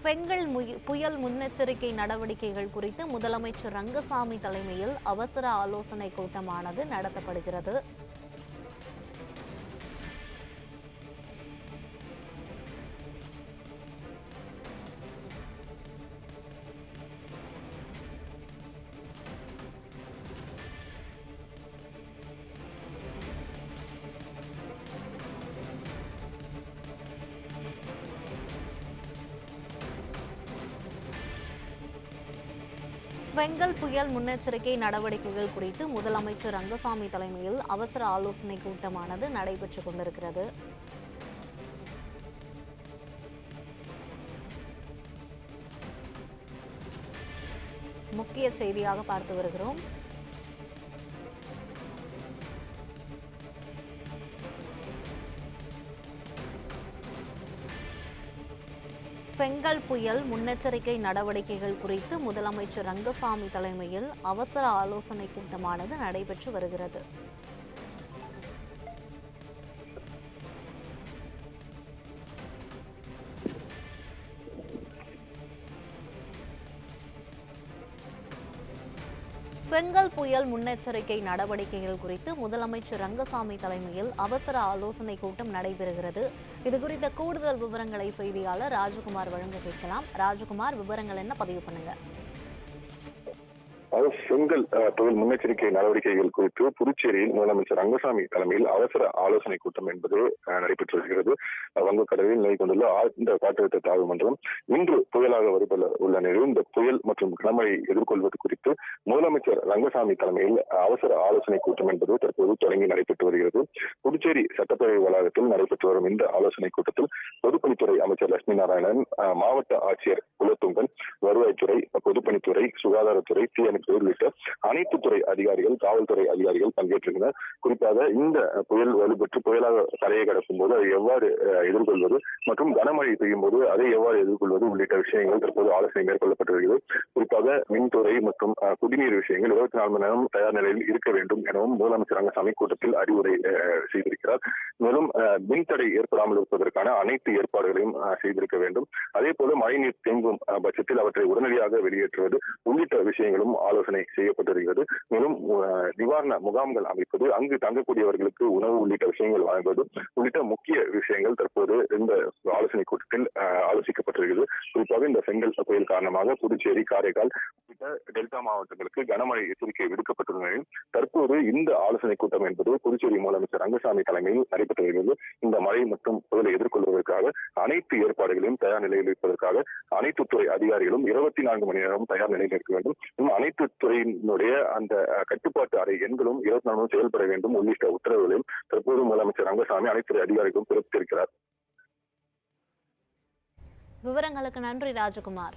பெங்கல் புயல் முன்னெச்சரிக்கை நடவடிக்கைகள் குறித்து முதலமைச்சர் ரங்கசாமி தலைமையில் அவசர ஆலோசனை கூட்டமானது நடத்தப்படுகிறது. பெங்கல் புயல் முன்னெச்சரிக்கை நடவடிக்கைகள் குறித்து முதலமைச்சர் ரங்கசாமி தலைமையில் அவசர ஆலோசனை கூட்டமானது நடைபெற்றுக் கொண்டிருக்கிறது. முக்கிய செய்தியாக பார்த்து வருகிறோம். பெங்கல் புயல் முன்னெச்சரிக்கை நடவடிக்கைகள் குறித்து முதலமைச்சர் ரங்கசாமி தலைமையில் அவசர ஆலோசனை கூட்டமானது நடைபெற்று வருகிறது. பெங்கல் புயல் முன்னெச்சரிக்கை நடவடிக்கைகள் குறித்து முதலமைச்சர் ரங்கசாமி தலைமையில் அவசர ஆலோசனை கூட்டம் நடைபெறுகிறது. இதுகுறித்த கூடுதல் விவரங்களை செய்தியாளர் ராஜகுமார் வழங்க கேட்கலாம். ராஜகுமார், விவரங்கள் என்ன, பதிவு பண்ணுங்க. பெங்கல் புயல் முன்னெச்சரிக்கை நடவடிக்கைகள் குறித்து புதுச்சேரியில் முதலமைச்சர் ரங்கசாமி தலைமையில் அவசர ஆலோசனை கூட்டம் என்பது நடைபெற்று வருகிறது. வங்கக்கடலில் நிலை கொண்டுள்ள ஆழ்ந்த காற்றழுத்த தாழ்வு மண்டலம் இன்று புயலாக உள்ள நிலையில் இந்த புயல் மற்றும் கனமழை எதிர்கொள்வது குறித்து முதலமைச்சர் ரங்கசாமி தலைமையில் அவசர ஆலோசனை கூட்டம் என்பது தற்போது தொடங்கி நடைபெற்று வருகிறது. புதுச்சேரி சட்டப்பேரவை வளாகத்தில் நடைபெற்று வரும் இந்த ஆலோசனை கூட்டத்தில் பொதுப்பணித்துறை அமைச்சர் லட்சுமி நாராயணன், மாவட்ட ஆட்சியர் குலத்துங்கன், வருவாய்த்துறை, பொதுப்பணித்துறை, சுகாதாரத்துறை, தீயணைப்பு உள்ளிட்ட அனைத்து துறை அதிகாரிகள், காவல்துறை அதிகாரிகள் பங்கேற்றிருந்தனர். குறிப்பாக இந்த புயல் வலுப்பெற்று புயலாக கரையை கடக்கும் போது அதை எவ்வாறு எதிர்கொள்வது மற்றும் கனமழை பெய்யும் போது அதை எவ்வாறு எதிர்கொள்வது உள்ளிட்ட விஷயங்கள் தற்போது ஆலோசனை மேற்கொள்ளப்பட்டு வருகிறது. குறிப்பாக மின்துறை மற்றும் குடிநீர் விஷயங்கள் 24 மணி நேரம் தயார் நிலையில் இருக்க வேண்டும் எனவும் முதலமைச்சர் ரங்கசாமி கூட்டத்தில் அறிவுரை செய்திருக்கிறார். மேலும் மின்தடை ஏற்படாமல் இருப்பதற்கான அனைத்து ஏற்பாடுகளையும் செய்திருக்க வேண்டும். அதே போல மழைநீர் தேங்கும் பட்சத்தில் அவற்றை உடனடியாக வெளியேற்றுவது உள்ளிட்ட விஷயங்களும் ஆலோசனை செய்யப்பட்டிருக்கிறது. மேலும் நிவாரண முகாம்கள் அமைப்பது, அங்கு தங்கக்கூடியவர்களுக்கு உணவு உள்ளிட்ட விஷயங்கள் வழங்குவது உள்ளிட்ட முக்கிய விஷயங்கள் தற்போது இந்த ஆலோசனை கூட்டத்தில் ஆலோசிக்கப்பட்டிருக்கிறது. குறிப்பாக இந்த பெங்கல் புயல் காரணமாக புதுச்சேரி, காரைக்கால் உள்ளிட்ட டெல்டா மாவட்டங்களுக்கு கனமழை எச்சரிக்கை விடுக்கப்பட்டுள்ள நிலையில் தற்போது இந்த ஆலோசனை கூட்டம் என்பது புதுச்சேரி முதலமைச்சர் ரங்கசாமி தலைமையில் நடைபெற்று வருகிறது. இந்த மழை மற்றும் புயலை எதிர்கொள்வதற்காக அனைத்து ஏற்பாடுகளையும் தயார் நிலையில் இருப்பதற்காக அனைத்து துறை அதிகாரிகளும் 24 மணி நேரம் தயார் நிலையில் இருக்க வேண்டும். அனைத்து துறையினுடைய அந்த கட்டுப்பாட்டு அறை எண்களும் 24 மணி செயல்பட வேண்டும் உள்ளிட்ட உத்தரவுகளையும் தற்போது முதலமைச்சர் ரங்கசாமி அனைத்து அதிகாரிகளும் பிறப்பித்திருக்கிறார். விவரங்களுக்கு நன்றி ராஜகுமார்.